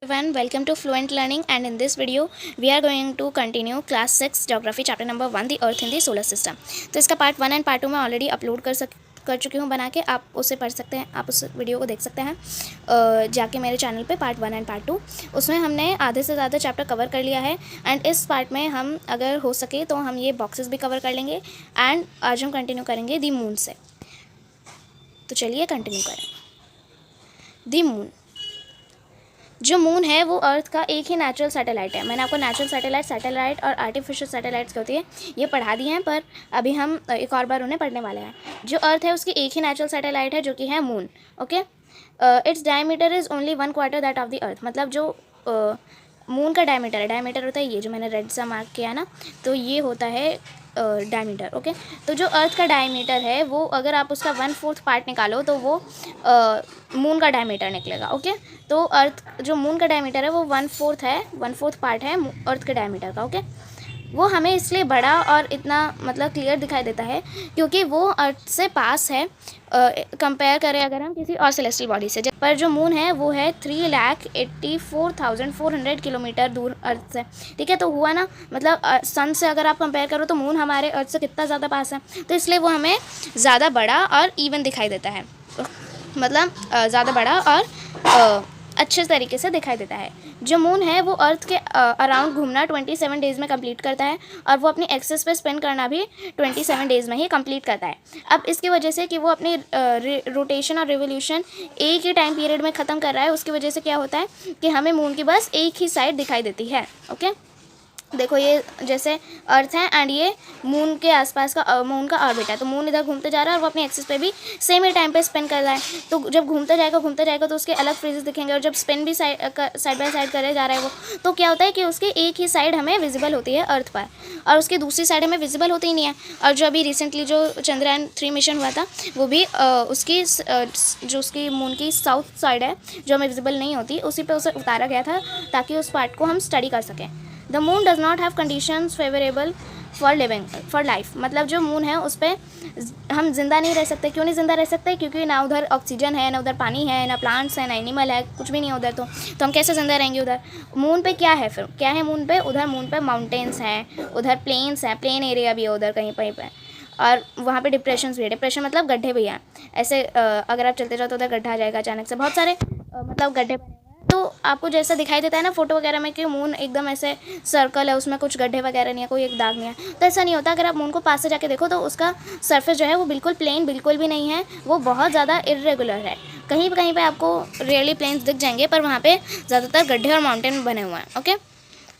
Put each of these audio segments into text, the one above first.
everyone, welcome to Fluent Learning, and in this video we are going to continue class 6 geography chapter number 1 the earth in the solar system। तो इसका part 1 and part 2 मैं already upload कर चुकी हूँ बना के, आप उसे पढ़ सकते हैं, आप उस वीडियो को देख सकते हैं जाके मेरे चैनल पे पार्ट 1 एंड पार्ट 2। उसमें हमने आधे से ज़्यादा चैप्टर कवर कर लिया है एंड इस पार्ट में हम अगर हो सके तो हम ये बॉक्सेस भी कवर कर लेंगे एंड आज हम कंटिन्यू करेंगे दी मून से। तो चलिए कंटिन्यू करें। दी मून, जो मून है वो अर्थ का एक ही नेचुरल सैटेलाइट है। मैंने आपको नेचुरल सैटेलाइट और आर्टिफिशियल सैटेलाइट्स क्या होती है ये पढ़ा दिए हैं, पर अभी हम एक और बार उन्हें पढ़ने वाले हैं। जो अर्थ है उसकी एक ही नेचुरल सैटेलाइट है जो कि है moon. Okay, its diameter is only 1/4 that of the earth. मतलब जो मून का डायमीटर है, डायमीटर होता है ये जो मैंने रेड सा मार्क किया ना, तो ये होता है डायमीटर। ओके, तो जो अर्थ का डायमीटर है वो अगर आप उसका 1/4 पार्ट निकालो तो वो मून का डायमीटर निकलेगा। ओके, तो अर्थ जो मून का डायमीटर है वो 1/4 पार्ट है अर्थ के डायमीटर का। ओके, वो हमें इसलिए बड़ा और इतना मतलब क्लियर दिखाई देता है क्योंकि वो अर्थ से पास है कंपेयर करें अगर हम किसी और सेलेस्टियल बॉडी से। पर जो मून है वो है 3,84,400 किलोमीटर दूर अर्थ से। ठीक है, तो हुआ ना, मतलब सन से अगर आप कंपेयर करो तो मून हमारे अर्थ से कितना ज़्यादा पास है, तो इसलिए वो हमें ज़्यादा बड़ा और इवन दिखाई देता है, मतलब ज़्यादा बड़ा और अच्छे तरीके से दिखाई देता है। जो मून है वो अर्थ के अराउंड घूमना 27 डेज़ में कंप्लीट करता है और वो अपनी एक्सिस पे स्पेंड करना भी 27 डेज़ में ही कंप्लीट करता है। अब इसकी वजह से कि वो अपनी रोटेशन और रिवोल्यूशन एक ही टाइम पीरियड में ख़त्म कर रहा है, उसकी वजह से क्या होता है कि हमें मून की बस एक ही साइड दिखाई देती है। ओके, देखो ये जैसे अर्थ है एंड ये मून के आसपास का मून का ऑर्बिट है, तो मून इधर घूमते जा रहा है और वो अपनी एक्सिस पे भी सेम ही टाइम पे स्पेंड कर रहा है। तो जब घूमता जाएगा तो उसके अलग फेजेस दिखेंगे, और जब स्पिन भी साइड बाय साइड करे जा रहा है वो, तो क्या होता है कि उसकी एक ही साइड हमें विजिबल होती है अर्थ पर और उसकी दूसरी साइड हमें विजिबल होती ही नहीं है। और जो अभी रिसेंटली जो चंद्रयान 3 मिशन हुआ था वो भी उसकी जो उसकी मून की साउथ साइड है जो हमें विजिबल नहीं होती, उसी पर उसे उतारा गया था ताकि उस पार्ट को हम स्टडी कर सकें। The moon does not have conditions favourable for life. मतलब जो मून है उस पर हम जिंदा नहीं रह सकते। क्यों नहीं जिंदा रह सकते? क्योंकि ना उधर ऑक्सीजन है, ना उधर पानी है, ना प्लांट्स है, ना एनिमल है, कुछ भी नहीं है उधर। तो हम कैसे जिंदा रहेंगे उधर? मून पे क्या है? फिर क्या है मून पे? उधर मून पे माउंटेन्स हैं, उधर प्लेन्स हैं, प्लेन एरिया भी है उधर कहीं पे, और वहाँ पे डिप्रेशंस भी है। डिप्रेशन मतलब गड्ढे भी हैं। ऐसे अगर आप चलते जाओ तो उधर गड्ढा आ जाएगा अचानक से, बहुत सारे मतलब गड्ढे बने हुए हैं। तो आपको जैसा दिखाई देता है ना फोटो वगैरह में कि मून एकदम ऐसे सर्कल है, उसमें कुछ गड्ढे वगैरह नहीं है, कोई एक दाग नहीं है, तो ऐसा नहीं होता। अगर आप मून को पास से जाके देखो तो उसका सरफेस जो है वो बिल्कुल प्लेन बिल्कुल भी नहीं है, वो बहुत ज़्यादा इर्रेगुलर है। कहीं पे आपको रियली प्लेन्स दिख जाएंगे, पर वहाँ पे ज़्यादातर गड्ढे और माउंटेन बने हुए हैं। ओके,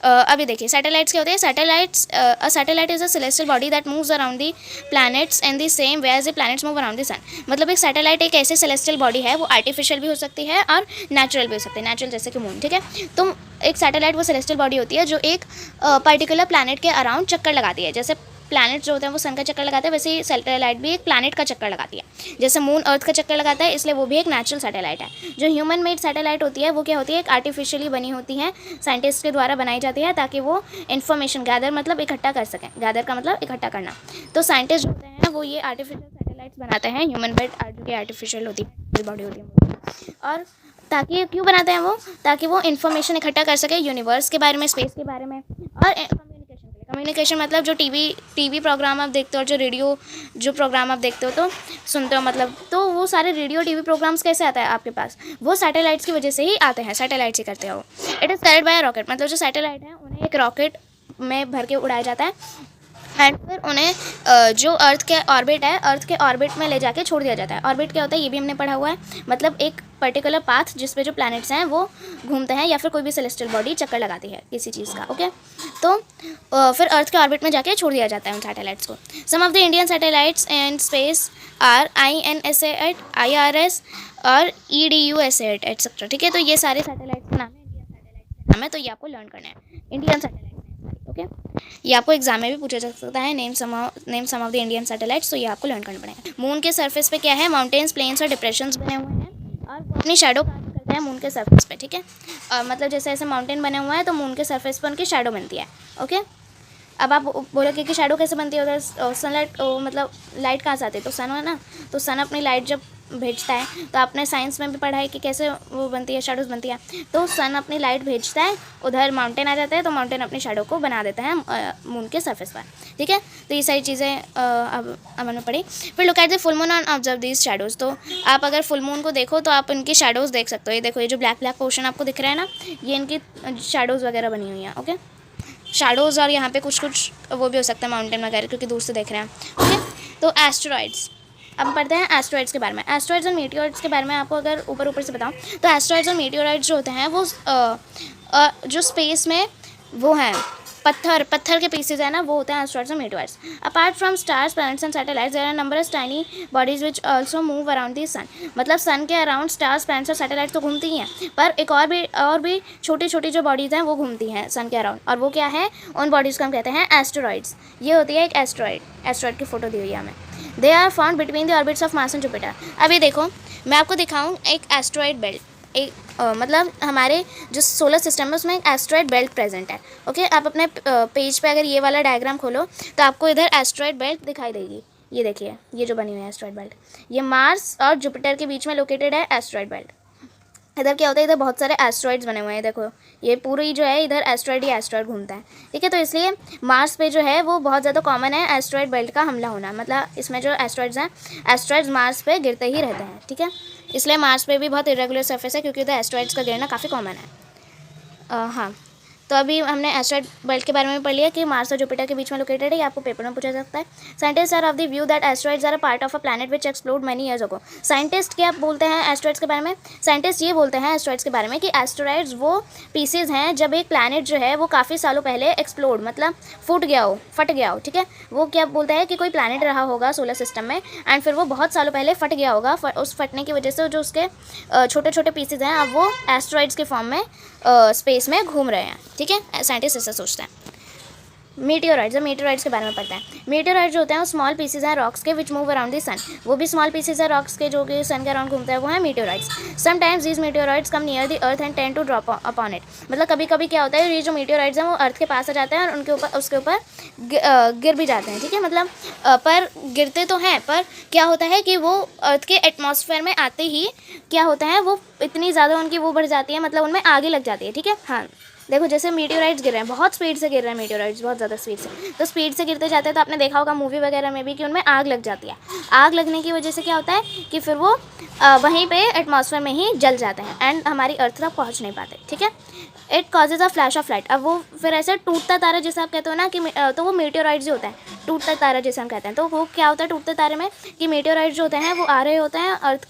अभी देखिए सैटेलाइट्स क्या होते हैं। Satellite is a celestial body that moves around the planets in the same way as the planets move around the sun. मतलब एक सैटेलाइट एक ऐसे सेलेस्टियल बॉडी है, वो आर्टिफिशियल भी हो सकती है और नेचुरल भी हो सकती है। नेचुरल जैसे कि मून, ठीक है। तो एक सैटेलाइट वो सेलेस्टियल बॉडी होती है जो एक पर्टिकुलर प्लैनेट के अराउंड चक्कर लगाती है। जैसे प्लैनेट जो होते हैं वो सन का चक्कर लगाते हैं, वैसे ही सैटेलाइट भी एक प्लैनेट का चक्कर लगाती है। जैसे मून अर्थ का चक्कर लगाता है, इसलिए वो भी एक नेचुरल सैटेलाइट है। जो ह्यूमन मेड सैटेलाइट होती है वो क्या होती है? एक आर्टिफिशियली बनी होती है, साइंटिस्ट के द्वारा बनाई जाती है ताकि वो इन्फॉर्मेशन गैदर मतलब इकट्ठा कर सकें। गैदर का मतलब इकट्ठा करना। तो साइंटिस्ट जो होते हैं वो ये आर्टिफिशियल सैटेलाइट्स बनाते हैं, ह्यूमन मेड जो कि आर्टिफिशियल होती है, बॉडी होती है। और ताकि क्यों बनाते हैं वो? ताकि वो इन्फॉर्मेशन इकट्ठा कर सके यूनिवर्स के बारे में, स्पेस के बारे में, और कम्युनिकेशन मतलब जो टीवी प्रोग्राम आप देखते हो और जो रेडियो जो प्रोग्राम आप देखते हो तो सुनते हो, मतलब तो वो सारे रेडियो टीवी प्रोग्राम्स कैसे आता है आपके पास? वो सैटेलाइट्स की वजह से ही आते हैं, सैटेलाइट्स ही करते हैं वो। It is carried by rocket. मतलब जो सैटेलाइट है उन्हें एक रॉकेट में भर के उड़ाया जाता है एंड फिर उन्हें जो अर्थ के ऑर्बिट है, अर्थ के ऑर्बिट में ले जाके छोड़ दिया जाता है। ऑर्बिट क्या होता है ये भी हमने पढ़ा हुआ है, मतलब एक पर्टिकुलर पाथ जिस पे जो प्लैनेट्स हैं वो घूमते हैं या फिर कोई भी सेलेस्टियल बॉडी चक्कर लगाती है किसी चीज़ का। ओके, तो फिर अर्थ के ऑर्बिट में जाके छोड़ दिया जाता है उन सैटेलाइट्स को। Some of the Indian satellites in space are INSA, IRS और EDUSAT एटसेट्रा। ठीक है, तो ये सारे सैटेलाइट्स का नाम है, इंडियन सैटेलाइट्स का नाम है, तो ये आपको लर्न करना है। इंडियन सैटेलाइट्स, ओके, ये आपको एग्जाम में भी पूछा जा सकता है। Name some of the Indian satellites, तो ये आपको लर्न करना पड़ेगा। मून के सरफेस पे क्या है? माउंटेन्स, प्लेन्स और डिप्रेशंस बने हुए हैं और वो अपनी शैडो कास्ट करते हैं मून के सरफेस पे। ठीक है, मतलब जैसे ऐसे माउंटेन बने हुए हैं तो मून के सरफेस पर उनकी शैडो बनती है। ओके, अब आप बोलोगे कि शैडो कैसे बनती है? उधर सनलाइट मतलब लाइट कहाँ से आती है? तो सन है ना, तो सन अपनी लाइट जब भेजता है। तो आपने साइंस में भी पढ़ा है कि कैसे वो बनती है, शेडोज़ बनती है। तो सन अपनी लाइट भेजता है, उधर माउंटेन आ जाता है, तो माउंटेन अपनी शेडो को बना देता है मून के सरफेस पर, ठीक है। तो ये सारी चीज़ें अब हमने पढ़ी। फिर look at the full moon and observe these shadows. तो आप अगर फुल मून को देखो तो आप इनकी शेडोज़ देख सकते हो। ये देखो, ये जो ब्लैक ब्लैक पोर्शन आपको दिख रहा है ना, ये इनकी शेडोज़ वगैरह बनी हुई हैं, ओके। शैडोज़, और यहाँ पे कुछ कुछ वो भी हो सकता है माउंटेन वगैरह, क्योंकि दूर से देख रहे हैं, ओके। तो एस्टेरॉइड्स, अब पढ़ते हैं एस्टेरॉइड्स के बारे में। एस्टेरॉइड्स और मीटियोराइड्स के बारे में आपको अगर ऊपर ऊपर से बताऊँ तो एस्टेरॉइड्स और मीटियोराइड्स जो होते हैं वो जो स्पेस में वो हैं पत्थर के पीसेज है ना, वो होते हैं एस्टेरॉइड्स और meteoroids. Apart from stars, planets and satellites, there are numbers tiny bodies which also move around the sun. मतलब सन के अराउंड स्टार्स, प्लैनेट्स और सैटेलाइट्स तो घूमती ही हैं, पर एक और भी छोटी छोटी जो बॉडीज़ हैं वो घूमती हैं सन के अराउंड, और वो क्या है, उन बॉडीज़ को हम कहते हैं एस्टेरॉइड्स। ये होती है एक एस्टेरॉइड की फ़ोटो दी हुई है हमें। They are found between the orbits of Mars and Jupiter. अब ये देखो, मैं आपको दिखाऊँ एक एस्टेरॉइड बेल्ट, एक मतलब हमारे जो सोलर सिस्टम है उसमें एक एस्टेरॉइड बेल्ट प्रेजेंट है, ओके। आप अपने पेज पे अगर ये वाला डायग्राम खोलो तो आपको इधर एस्टेरॉइड बेल्ट दिखाई देगी। ये देखिए, ये जो बनी हुई है एस्टेरॉइड बेल्ट, ये मार्स और जुपिटर के बीच में लोकेटेड है एस्टेरॉइड बेल्ट। इधर क्या होता है, इधर बहुत सारे एस्टेरॉइड्स बने हुए हैं, देखो ये पूरी जो है इधर एस्टेरॉइड ही एस्टेरॉइड घूमता है, ठीक है। तो इसलिए मार्स पे जो है वो बहुत ज़्यादा कॉमन है एस्टेरॉइड बेल्ट का हमला होना, मतलब इसमें जो एस्टेरॉइड्स हैं, एस्टेरॉइड्स मार्स पे गिरते ही रहते हैं, ठीक है। इसलिए मार्स पे भी बहुत इरेगुलर सरफेस है, क्योंकि इधर एस्टेरॉइड्स का गिरना काफ़ी कॉमन है। हाँ, तो अभी हमने एस्टेरॉइड बेल्ट के बारे में पढ़ लिया कि मार्स और जुपिटर के बीच में लोकेटेड है, ये आपको पेपर में पूछा जा सकता है। Scientist are of the view that asteroids are a part of a planet which explode many years ago. Scientist क्या बोलते हैं एस्टेरॉइड्स के बारे में? साइंटिस्ट ये बोलते हैं एस्टेरॉइड्स के बारे में कि एस्टेरॉइड्स वो पीसेज हैं जब एक प्लैनेट जो है वो काफ़ी सालों पहले एक्सप्लोड, मतलब फट गया हो, ठीक है। वो क्या बोलता है कि कोई प्लैनेट रहा होगा सोलर सिस्टम में, एंड फिर वो बहुत सालों पहले फट गया होगा, उस फटने की वजह से जो उसके छोटे छोटे पीसेज हैं अब वो एस्टेरॉइड्स के फॉर्म में स्पेस में घूम रहे हैं, ठीक है। साइंटिस्ट ऐसा सोचते हैं। मीटियोराइड्स, और मीटियोराइड्स के बारे में पढ़ते हैं। मीटियोराइड्स जो होते हैं वो स्मॉल पीसेज हैं रॉक्स के विच मूव अराउंड द सन। वो भी स्मॉल पीसेज हैं रॉक्स के जो कि सन के अराउंड घूमते हैं, वो है meteoroids. Sometimes these meteoroids come near the earth and tend to drop upon it. मतलब कभी कभी क्या होता है, ये जो मीटियोराइड्स हैं वो अर्थ के पास आ जाते हैं और उनके ऊपर उसके ऊपर गिर भी जाते हैं, ठीक है। मतलब पर गिरते तो हैं, पर क्या होता है कि वो अर्थ के एटमॉस्फेयर में आते ही क्या होता है, वो इतनी ज़्यादा उनकी वो बढ़ जाती है, मतलब उनमें आगे लग जाती है, ठीक है। हाँ, देखो जैसे मीटियोराइड्स गिर रहे हैं, बहुत स्पीड से गिर रहे हैं मीटियोराइड्स, बहुत ज़्यादा स्पीड से, तो स्पीड से गिरते जाते हैं तो आपने देखा होगा मूवी वगैरह में भी कि उनमें आग लग जाती है। आग लगने की वजह से क्या होता है कि फिर वो वहीं पे एटमॉस्फेयर में ही जल जाते हैं एंड हमारी अर्थ तक पहुँच नहीं पाते, ठीक है। It causes a flash of light. अब वो फिर ऐसे टूटता तारा जैसे आप कहते हो ना कि तो वो मीटियोराइड्स ही होता है, टूटता तारा जैसे हम कहते हैं। तो वो क्या होता है टूटते तारे में कि मीटियोराइड्स जो होते हैं वो आ रहे होते हैं अर्थ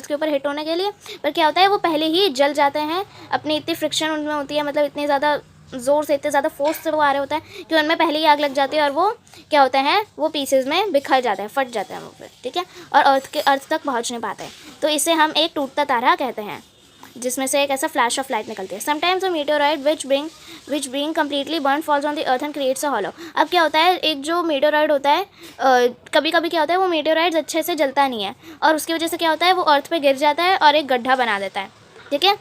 के ऊपर हिट होने के लिए, पर क्या होता है वो पहले ही जल जाते हैं, अपनी इतनी फ्रिक्शन उनमें होती है, मतलब इतनी ज़्यादा ज़ोर से, इतने ज़्यादा फोर्स से वो आ रहे होते हैं कि उनमें पहले ही आग लग जाती है और वो क्या होते हैं, वो पीसेज में बिखर जाते हैं, फट जाते हैं वो फिर, ठीक है, और अर्थ तक पहुँच नहीं पाते। तो इसे हम एक टूटता तारा कहते हैं, जिसमें से एक ऐसा फ्लैश ऑफ लाइट निकलती है। Sometimes a meteoroid which being completely burn falls on the earth and creates a hollow. अब क्या होता है, एक जो मीटियोराइड होता है कभी कभी क्या होता है वो मीटियोराइड्स अच्छे से जलता नहीं है और उसकी वजह से क्या होता है वो अर्थ पे गिर जाता है और एक गड्ढा बना देता है, ठीक है।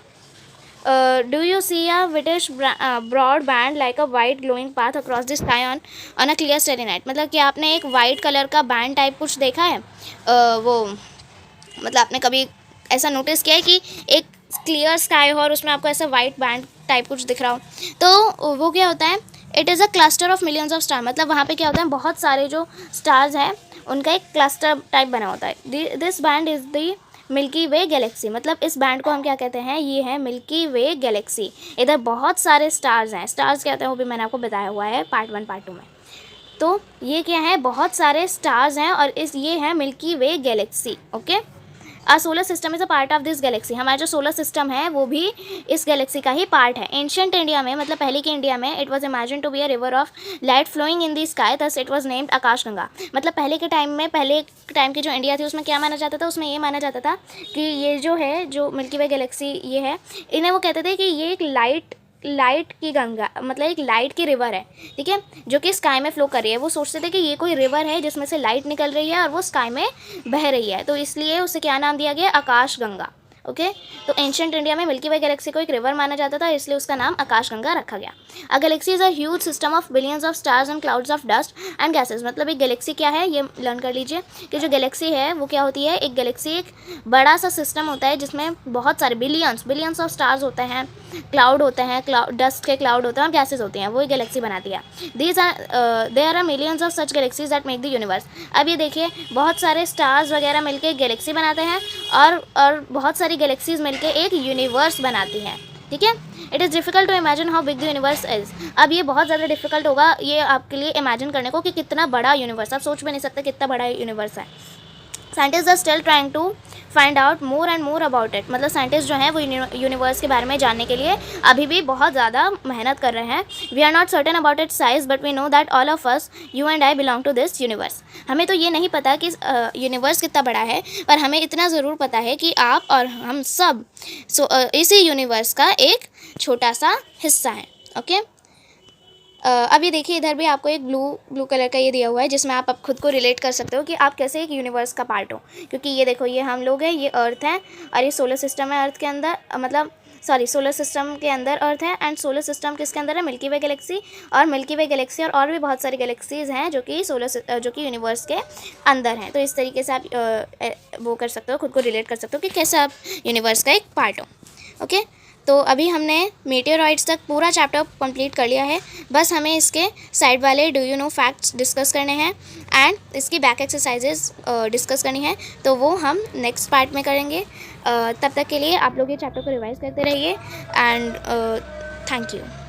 Do you see a whitish broad band like a white glowing path across the sky on a clear starry night. मतलब कि आपने एक वाइट कलर का बैंड टाइप कुछ देखा है, वो मतलब आपने कभी ऐसा नोटिस किया है कि एक क्लियर स्काई हो और उसमें आपको ऐसा वाइट बैंड टाइप कुछ दिख रहा हो, तो वो क्या होता है, it is a cluster of millions of star. मतलब वहाँ पे क्या होता है, बहुत सारे जो स्टार्स हैं उनका एक क्लस्टर टाइप बना होता है। This band is the milky Way Galaxy. मतलब इस बैंड को हम क्या कहते हैं, ये है मिल्की वे गैलेक्सी। इधर बहुत सारे स्टार्स हैं। स्टार्स क्या होते हैं वो भी मैंने आपको बताया हुआ है पार्ट 1 पार्ट 2 में। तो ये क्या है, बहुत सारे स्टार्स हैं और ये है Milky Way galaxy, okay. Our solar system is a part of this galaxy. हमारा जो सोलर सिस्टम है वो भी इस गैलेक्सी का ही पार्ट है। एंशियंट इंडिया में, मतलब पहले के इंडिया में, it was imagine to be a river of light flowing in the sky, thus it was named Akashganga. मतलब पहले के टाइम की जो इंडिया थी उसमें क्या माना जाता था, उसमें ये माना जाता था कि ये जो है, जो मिल्की वे गैलेक्सी ये है, इन्हें वो कहते थे कि ये एक लाइट की गंगा, मतलब एक लाइट की रिवर है, ठीक है, जो कि स्काई में फ्लो कर रही है। वो सोचते थे कि ये कोई रिवर है जिसमें से लाइट निकल रही है और वो स्काई में बह रही है, तो इसलिए उसे क्या नाम दिया गया, आकाश गंगा, ओके। तो एंशियंट इंडिया में मिल्की वे गैलेक्सी को एक रिवर माना जाता था, इसलिए उसका नाम आकाशगंगा रखा गया। A galaxy is a huge system of billions of stars and clouds of dust and gases. मतलब एक गैलेक्सी क्या है ये लर्न कर लीजिए कि जो गैलेक्सी है वो क्या होती है। एक गैलेक्सी एक बड़ा सा सिस्टम होता है जिसमें बहुत सारे बिलियंस ऑफ स्टार्स होते हैं, क्लाउड होते हैं, डस्ट के क्लाउड होते हैं और गैसेज होती हैं, वो एक गैलेक्सी बनाती है। There are millions of such galaxies that make the universe. अब ये देखिए बहुत सारे स्टार्स वगैरह मिलके एक गैलेक्सी बनाते हैं और बहुत सारी गैलेक्सीज मिलके एक यूनिवर्स बनाती हैं, ठीक है। It is difficult to imagine how big the universe is. अब ये बहुत ज़्यादा डिफिकल्ट होगा ये आपके लिए इमेजिन करने को कि कितना बड़ा यूनिवर्स, आप सोच भी नहीं सकते कितना बड़ा यूनिवर्स है। Scientist are still trying to find out more and more about it. मतलब साइंटिस्ट जो हैं वो यूनिवर्स के बारे में जानने के लिए अभी भी बहुत ज़्यादा मेहनत कर रहे हैं। We are not certain about it size but we know that all of us you and I belong to this universe. हमें तो ये नहीं पता कि यूनिवर्स कितना बड़ा है, पर हमें इतना ज़रूर पता है कि आप और हम सब इसी यूनिवर्स का एक छोटा सा हिस्सा है, ओके। अब ये देखिए इधर भी आपको एक ब्लू कलर का ये दिया हुआ है जिसमें आप अब खुद को रिलेट कर सकते हो कि आप कैसे एक यूनिवर्स का पार्ट हो। क्योंकि ये देखो ये हम लोग हैं, ये अर्थ है और ये सोलर सिस्टम है अर्थ के अंदर, मतलब सॉरी सोलर सिस्टम के अंदर अर्थ है एंड सोलर सिस्टम किसके अंदर है, मिल्की वे गैलेक्सी। और मिल्की वे गैलेक्सी और भी बहुत सारी गैलेक्सीज़ हैं जो कि यूनिवर्स के अंदर हैं। तो इस तरीके से आप वो कर सकते हो, खुद को रिलेट कर सकते हो कि कैसे आप यूनिवर्स का एक पार्ट हो, ओके। तो अभी हमने मेटेओराइड्स तक पूरा चैप्टर कंप्लीट कर लिया है। बस हमें इसके साइड वाले do you know facts discuss करने हैं एंड इसकी बैक एक्सरसाइजेज डिस्कस करनी है, तो वो हम नेक्स्ट पार्ट में करेंगे। तब तक के लिए आप लोग ये चैप्टर को रिवाइज करते रहिए एंड थैंक यू।